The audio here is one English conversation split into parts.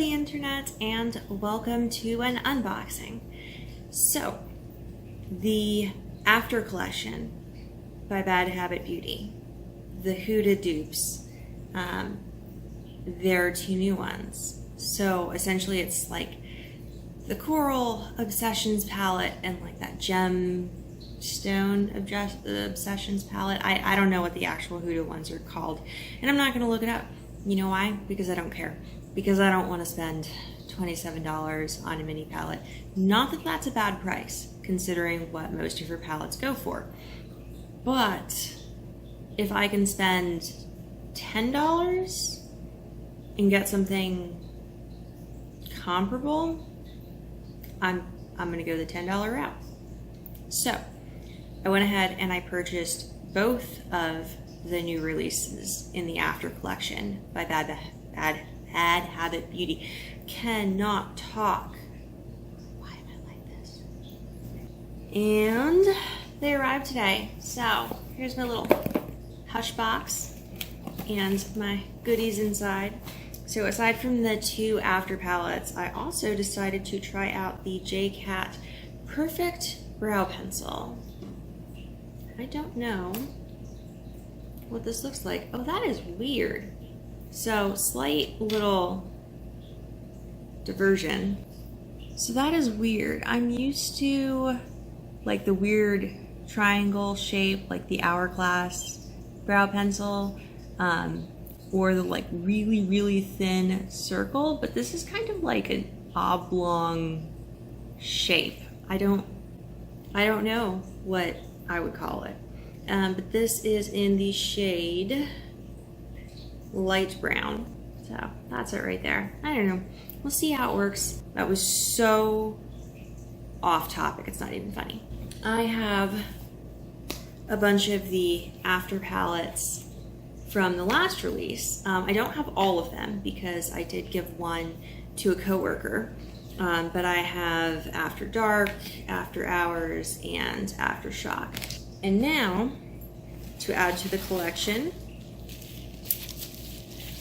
the internet, and welcome to an unboxing. So, the After Collection by Bad Habit Beauty, the Huda dupes, there are two new ones. So essentially it's like the Huda Obsessions palette and like that Gemstone Obsessions palette. I don't know what the actual Huda ones are called, and I'm not going to look it up. You know why? Because I don't care. Because I don't want to spend $27 on a mini palette. Not that that's a bad price, considering what most of her palettes go for. But if I can spend $10 and get something comparable, I'm gonna go the $10 route. So I went ahead and I purchased both of the new releases in the After Collection by Bad Habit Beauty. Cannot talk. Why am I like this? And they arrived today. So here's my little hush box and my goodies inside. So aside from the two After palettes, I also decided to try out the J-Cat Perfect Brow Pencil. I don't know what this looks like. Oh, that is weird. So slight little diversion. So that is weird. I'm used to like the weird triangle shape, like the Hourglass brow pencil, or the like really, really thin circle, but this is kind of like an oblong shape. I don't know what I would call it. But this is in the shade light brown. So that's it right there. I don't know. We'll see how it works. That was so off topic. It's not even funny. I have a bunch of the After palettes from the last release. I don't have all of them because I did give one to a coworker. But I have After Dark, After Hours, and Aftershock. And now, to add to the collection,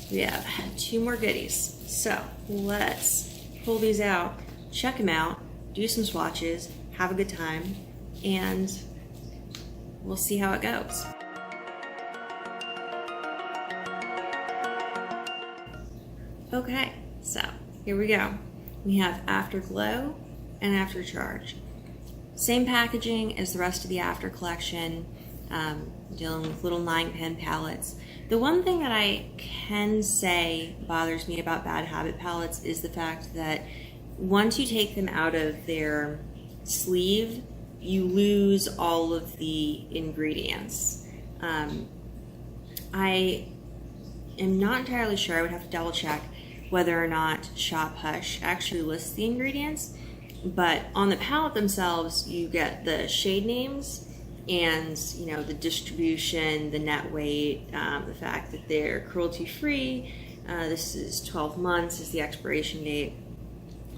we have two more goodies. So let's pull these out, check them out, do some swatches, have a good time, and we'll see how it goes. Okay, so here we go. We have Afterglow and After Charge. Same packaging as the rest of the After collection, dealing with little 9-pen palettes. The one thing that I can say bothers me about Bad Habit palettes is the fact that once you take them out of their sleeve, you lose all of the ingredients. I am not entirely sure. I would have to double check whether or not Shop Hush actually lists the ingredients, but on the palette themselves, you get the shade names and the distribution, the net weight, the fact that they're cruelty-free. This is 12 months is the expiration date,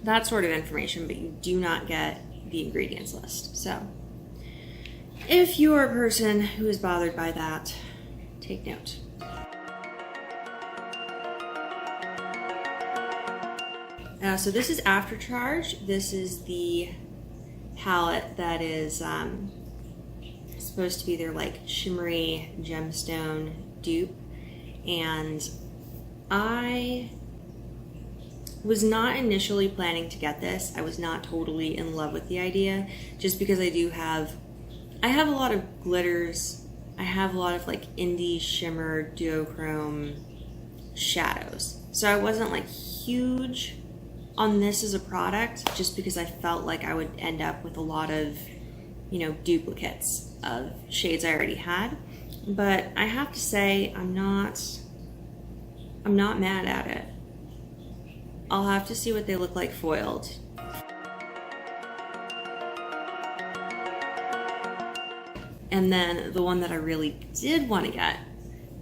that sort of information, but you do not get the ingredients list. So if you're a person who is bothered by that, take note. So this is After Charge. This is the palette that is supposed to be their like shimmery gemstone dupe, and I was not initially planning to get this. I was not totally in love with the idea, just because I have a lot of glitters. I have a lot of like indie shimmer duochrome shadows, so I wasn't like huge on this as a product, just because I felt like I would end up with a lot of duplicates of shades I already had. But I have to say, I'm not mad at it. I'll have to see what they look like foiled. And then the one that I really did want to get,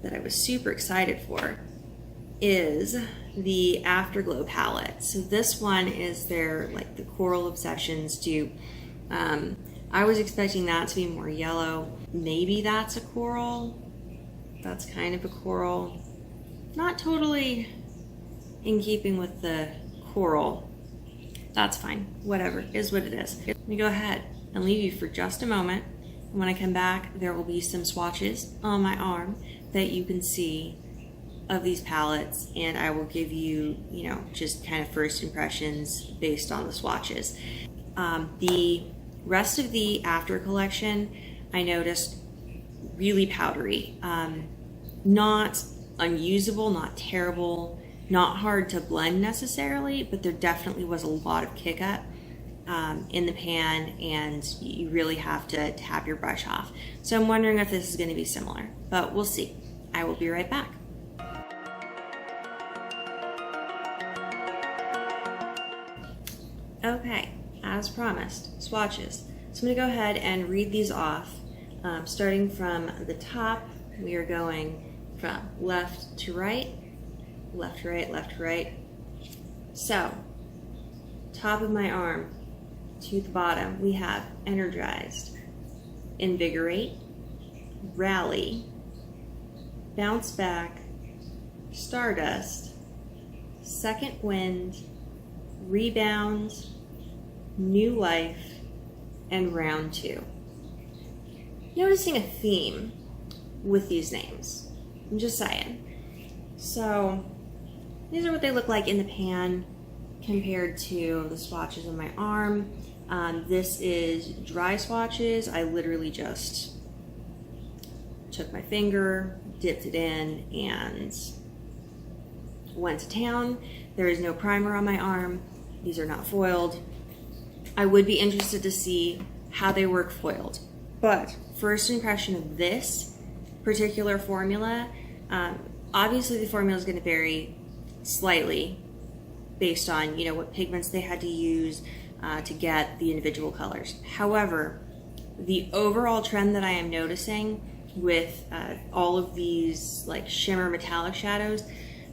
that I was super excited for, is the Afterglow palette. So this one is their like the Huda Obsessions dupe. I was expecting that to be more yellow. Maybe that's a coral. That's kind of a coral. Not totally in keeping with the coral. That's fine, whatever, is what it is. Let me go ahead and leave you for just a moment. When I come back, there will be some swatches on my arm that you can see of these palettes, and I will give you, just kind of first impressions based on the swatches. The rest of the After collection, I noticed really powdery. Not unusable, not terrible, not hard to blend necessarily, but there definitely was a lot of kick up in the pan, and you really have to tap your brush off. So I'm wondering if this is going to be similar, but we'll see. I will be right back. Okay, as promised, swatches. So I'm going to go ahead and read these off. Starting from the top, we are going from left to right, left to right, left to right. So, top of my arm to the bottom, we have energized, invigorate, rally, bounce back, stardust, second wind, rebound, new life, and round two. Noticing a theme with these names. I'm just saying. So these are what they look like in the pan compared to the swatches on my arm. This is dry swatches. I literally just took my finger, dipped it in, and went to town. There is no primer on my arm. These are not foiled. I would be interested to see how they work foiled. But first impression of this particular formula, obviously the formula is going to vary slightly based on what pigments they had to use to get the individual colors. However, the overall trend that I am noticing with all of these like shimmer metallic shadows,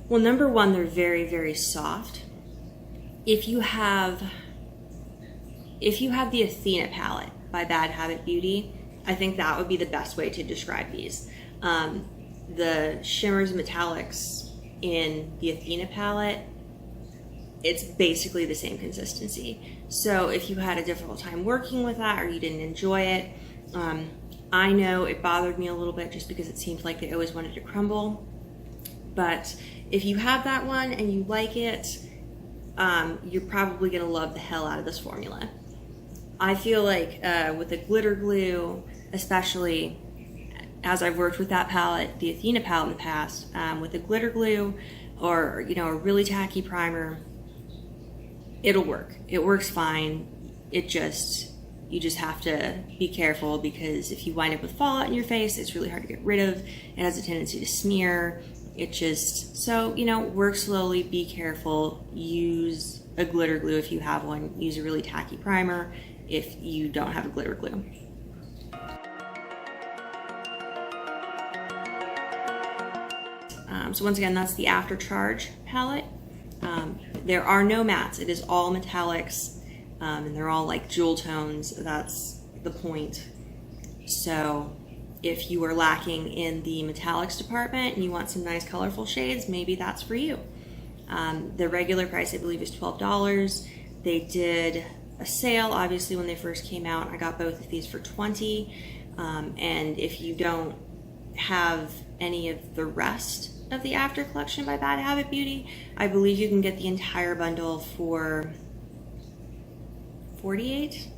well, number one, they're very, very soft. If you have the Athena palette by Bad Habit Beauty, I think that would be the best way to describe these. The shimmers and metallics in the Athena palette, it's basically the same consistency. So if you had a difficult time working with that or you didn't enjoy it, I know it bothered me a little bit just because it seemed like they always wanted to crumble. But if you have that one and you like it, you're probably gonna love the hell out of this formula. I feel like with the glitter glue, especially as I've worked with that palette, the Athena palette in the past, with the glitter glue or a really tacky primer, it'll work. It works fine. You just have to be careful, because if you wind up with fallout in your face, it's really hard to get rid of. It has a tendency to smear. Work slowly, be careful, use a glitter glue if you have one, use a really tacky primer if you don't have a glitter glue. So once again, that's the After Charge palette. There are no mattes. It is all metallics, and they're all like jewel tones. That's the point. So if you are lacking in the metallics department and you want some nice colorful shades, maybe that's for you. The regular price, I believe, is $12. They did a sale, obviously, when they first came out. I got both of these for $20. And if you don't have any of the rest of the After collection by Bad Habit Beauty, I believe you can get the entire bundle for $48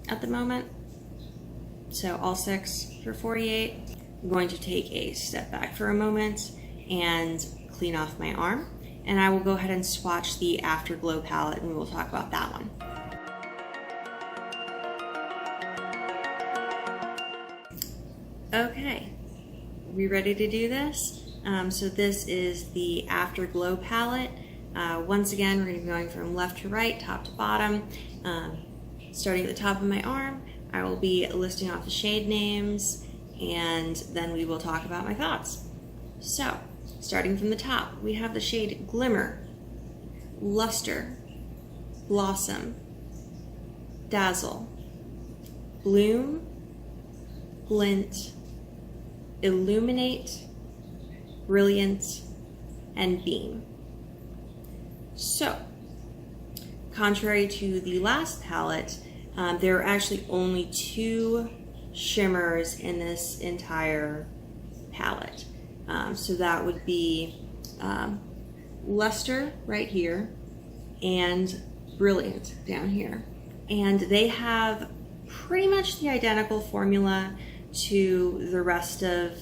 at the moment. So all 6 for $48. I'm going to take a step back for a moment and clean off my arm, and I will go ahead and swatch the Afterglow palette, and we will talk about that one. Okay, we ready to do this? So this is the Afterglow palette. Once again, we're going to be going from left to right, top to bottom. Starting at the top of my arm, I will be listing off the shade names, and then we will talk about my thoughts. So, starting from the top, we have the shade Glimmer, Luster, Blossom, Dazzle, Bloom, Glint, Illuminate, Brilliant, and Beam. So, contrary to the last palette, there are actually only 2 shimmers in this entire palette. So that would be Luster right here and Brilliant down here. And they have pretty much the identical formula to the rest of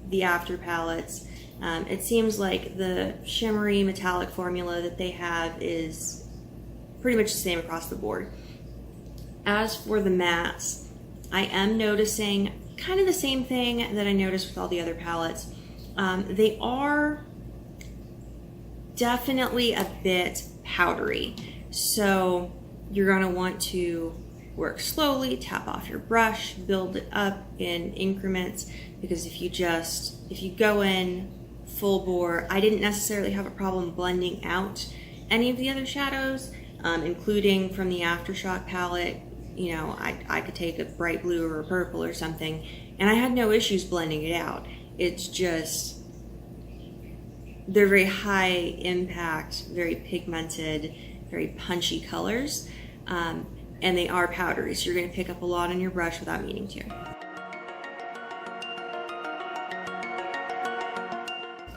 the After palettes. It seems like the shimmery metallic formula that they have is pretty much the same across the board. As for the mattes, I am noticing kind of the same thing that I noticed with all the other palettes. They are definitely a bit powdery. So you're going to want to work slowly, tap off your brush, build it up in increments, because if you go in full bore, I didn't necessarily have a problem blending out any of the other shadows, including from the Aftershock palette. You know, I could take a bright blue or a purple or something, and I had no issues blending it out. It's just, they're very high impact, very pigmented, very punchy colors, and they are powdery, so you're going to pick up a lot on your brush without meaning to.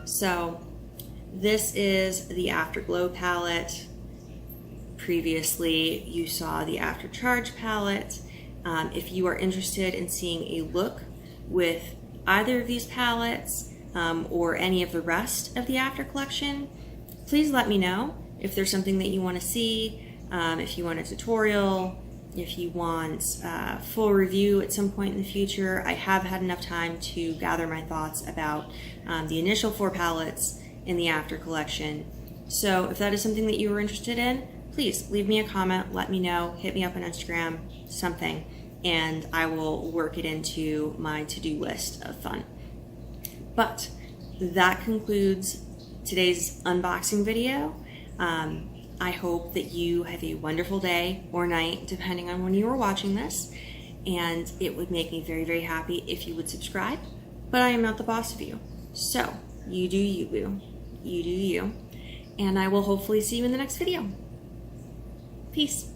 So this is the Afterglow palette. Previously you saw the After Charge palette. If you are interested in seeing a look with either of these palettes or any of the rest of the After collection, please let me know. If there's something that you want to see, if you want a tutorial, if you want a full review at some point in the future. I have had enough time to gather my thoughts about the initial 4 palettes in the After collection. So if that is something that you are interested in, please leave me a comment, let me know, hit me up on Instagram, something, and I will work it into my to-do list of fun. But that concludes today's unboxing video. I hope that you have a wonderful day or night, depending on when you are watching this, and it would make me very, very happy if you would subscribe, but I am not the boss of you. So, you do you, boo. You do you. And I will hopefully see you in the next video. Peace.